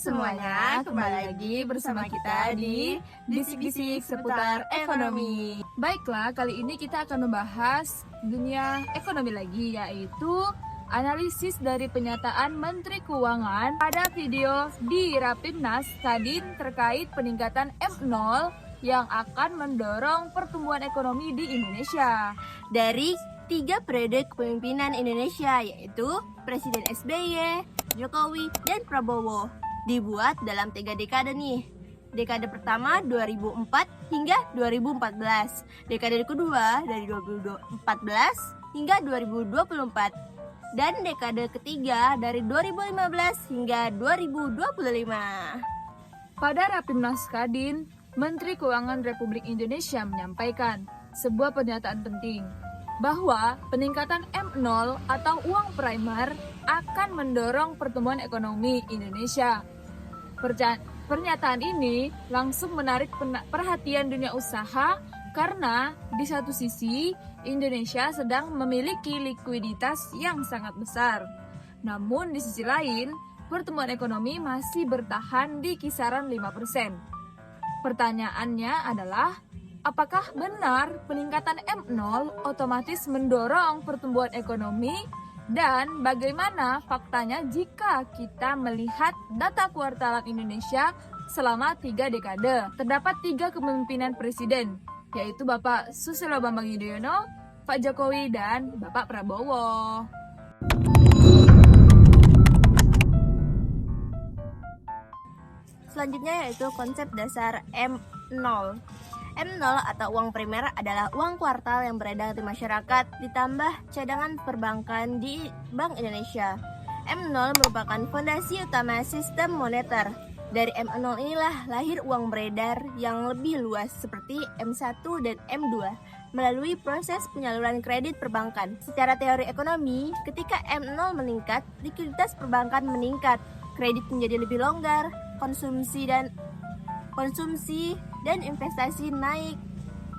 semuanya, kembali lagi bersama kita di Bisik-Bisik seputar ekonomi. Baiklah, kali ini kita akan membahas dunia ekonomi lagi, yaitu analisis dari pernyataan Menteri Keuangan pada video di Rapimnas Kadin terkait peningkatan M0 yang akan mendorong pertumbuhan ekonomi di Indonesia. Dari 3 periode kepemimpinan Indonesia, yaitu Presiden SBY, Jokowi, dan Prabowo, dibuat dalam 3 dekade nih. Dekade pertama 2004 hingga 2014, dekade kedua dari 2014 hingga 2024, dan dekade ketiga dari 2015 hingga 2025. Pada Rapimnas Kadin, Menteri Keuangan Republik Indonesia menyampaikan sebuah pernyataan penting bahwa peningkatan M0 atau uang primer akan mendorong pertumbuhan ekonomi Indonesia. Pernyataan ini langsung menarik perhatian dunia usaha karena di satu sisi Indonesia sedang memiliki likuiditas yang sangat besar. Namun di sisi lain, pertumbuhan ekonomi masih bertahan di kisaran 5%. Pertanyaannya adalah, apakah benar peningkatan M0 otomatis mendorong pertumbuhan ekonomi? Dan bagaimana faktanya jika kita melihat data kuartalan Indonesia selama 3 dekade? Terdapat 3 kepemimpinan presiden, yaitu Bapak Susilo Bambang Yudhoyono, Pak Jokowi, dan Bapak Prabowo. Selanjutnya yaitu konsep dasar M0. M0 atau uang primer adalah uang kuartal yang beredar di masyarakat ditambah cadangan perbankan di Bank Indonesia. M0 merupakan fondasi utama sistem moneter. Dari M0 inilah lahir uang beredar yang lebih luas seperti M1 dan M2 melalui proses penyaluran kredit perbankan. Secara teori ekonomi, ketika M0 meningkat, likuiditas perbankan meningkat, kredit menjadi lebih longgar, konsumsi dan investasi naik,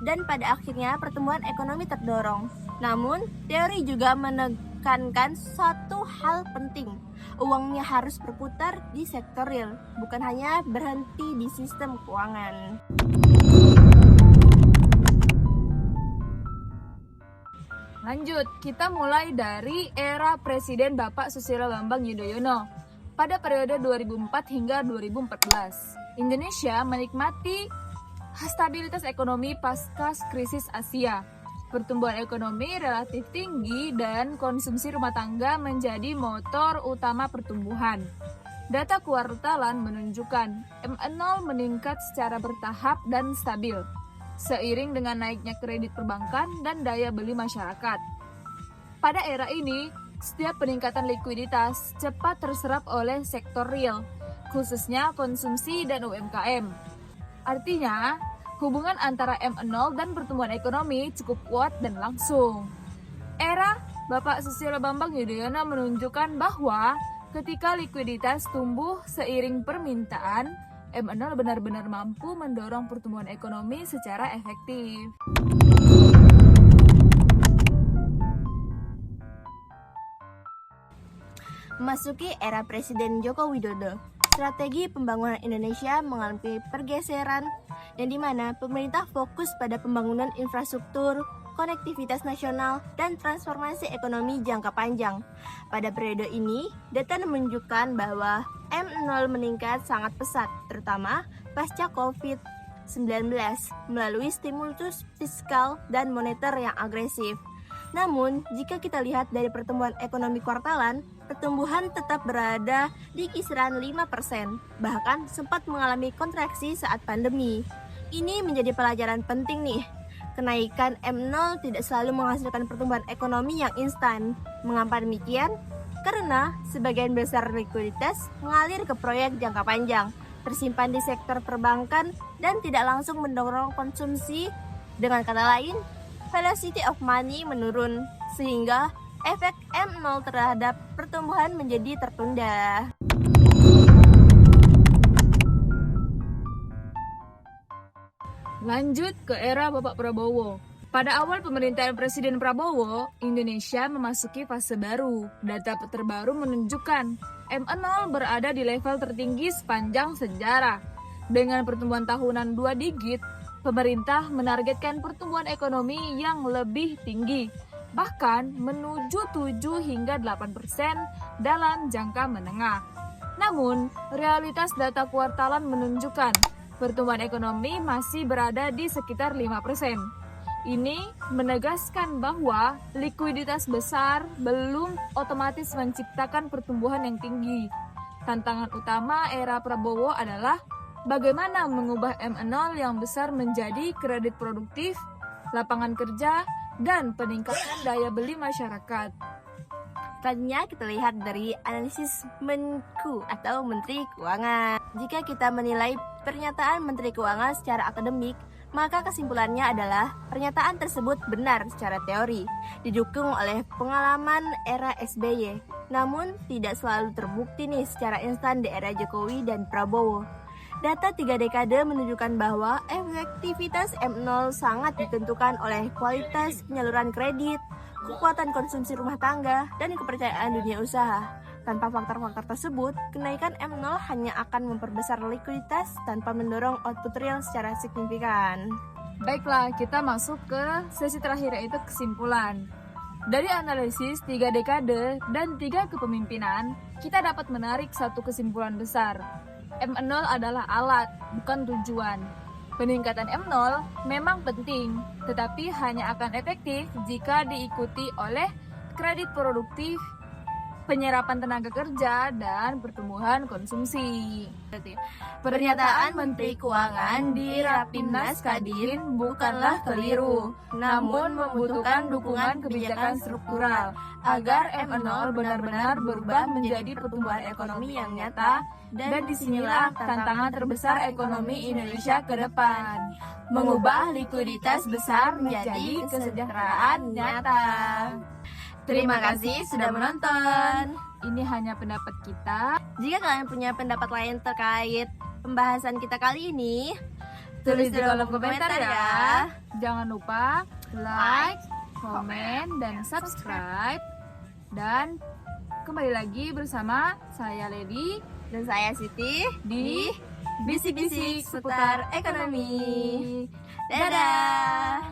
dan pada akhirnya pertumbuhan ekonomi terdorong. Namun, teori juga menekankan satu hal penting. Uangnya harus berputar di sektor real, bukan hanya berhenti di sistem keuangan. Lanjut, kita mulai dari era Presiden Bapak Susilo Bambang Yudhoyono. Pada periode 2004 hingga 2014, Indonesia menikmati stabilitas ekonomi pasca krisis Asia. Pertumbuhan ekonomi relatif tinggi dan konsumsi rumah tangga menjadi motor utama pertumbuhan. Data kuartalan menunjukkan M0 meningkat secara bertahap dan stabil, seiring dengan naiknya kredit perbankan dan daya beli masyarakat. Pada era ini, setiap peningkatan likuiditas cepat terserap oleh sektor real, khususnya konsumsi dan UMKM. Artinya, hubungan antara M0 dan pertumbuhan ekonomi cukup kuat dan langsung. Era Bapak Susilo Bambang Yudhoyono menunjukkan bahwa ketika likuiditas tumbuh seiring permintaan, M0 benar-benar mampu mendorong pertumbuhan ekonomi secara efektif. Memasuki era Presiden Joko Widodo, strategi pembangunan Indonesia mengalami pergeseran yang dimana pemerintah fokus pada pembangunan infrastruktur, konektivitas nasional, dan transformasi ekonomi jangka panjang. Pada periode ini, data menunjukkan bahwa M0 meningkat sangat pesat, terutama pasca COVID-19 melalui stimulus fiskal dan moneter yang agresif. Namun, jika kita lihat dari pertumbuhan ekonomi kuartalan, pertumbuhan tetap berada di kisaran 5%, bahkan sempat mengalami kontraksi saat pandemi. Ini menjadi pelajaran penting nih. Kenaikan M0 tidak selalu menghasilkan pertumbuhan ekonomi yang instan. Mengapa demikian? Karena sebagian besar likuiditas mengalir ke proyek jangka panjang, tersimpan di sektor perbankan, dan tidak langsung mendorong konsumsi. Dengan kata lain, velocity of money menurun, sehingga efek M0 terhadap pertumbuhan menjadi tertunda. Lanjut ke era Bapak Prabowo. Pada awal pemerintahan Presiden Prabowo, Indonesia memasuki fase baru. Data terbaru menunjukkan M0 berada di level tertinggi sepanjang sejarah. Dengan pertumbuhan tahunan 2 digit, pemerintah menargetkan pertumbuhan ekonomi yang lebih tinggi, bahkan menuju 7 hingga 8% dalam jangka menengah. Namun, realitas data kuartalan menunjukkan pertumbuhan ekonomi masih berada di sekitar 5%. Ini menegaskan bahwa likuiditas besar belum otomatis menciptakan pertumbuhan yang tinggi. Tantangan utama era Prabowo adalah bagaimana mengubah M0 yang besar menjadi kredit produktif, lapangan kerja, dan peningkatan daya beli masyarakat. Selanjutnya kita lihat dari analisis Menku atau Menteri Keuangan. Jika kita menilai pernyataan Menteri Keuangan secara akademik, maka kesimpulannya adalah pernyataan tersebut benar secara teori, didukung oleh pengalaman era SBY, namun tidak selalu terbukti nih secara instan di era Jokowi dan Prabowo. Data 3 dekade menunjukkan bahwa efektivitas M0 sangat ditentukan oleh kualitas penyaluran kredit, kekuatan konsumsi rumah tangga, dan kepercayaan dunia usaha. Tanpa faktor-faktor tersebut, kenaikan M0 hanya akan memperbesar likuiditas tanpa mendorong output real secara signifikan. Baiklah, kita masuk ke sesi terakhir, yaitu kesimpulan. Dari analisis 3 dekade dan 3 kepemimpinan, kita dapat menarik satu kesimpulan besar. M0 adalah alat, bukan tujuan. Peningkatan M0 memang penting, tetapi hanya akan efektif jika diikuti oleh kredit produktif, penyerapan tenaga kerja, dan pertumbuhan konsumsi. Pernyataan Menteri Keuangan di Rapimnas Kadin bukanlah keliru, namun membutuhkan dukungan kebijakan struktural agar M0 benar-benar berubah menjadi pertumbuhan ekonomi yang nyata, dan disinilah tantangan terbesar ekonomi Indonesia ke depan, mengubah likuiditas besar menjadi kesejahteraan nyata. Terima kasih sudah menonton. Ini hanya pendapat kita. Jika kalian punya pendapat lain terkait pembahasan kita kali ini, tulis di kolom komentar ya. Jangan lupa like, komen, dan subscribe. Dan kembali lagi bersama saya Lady Dan saya Siti di Bisik-bisik seputar ekonomi. Dadah.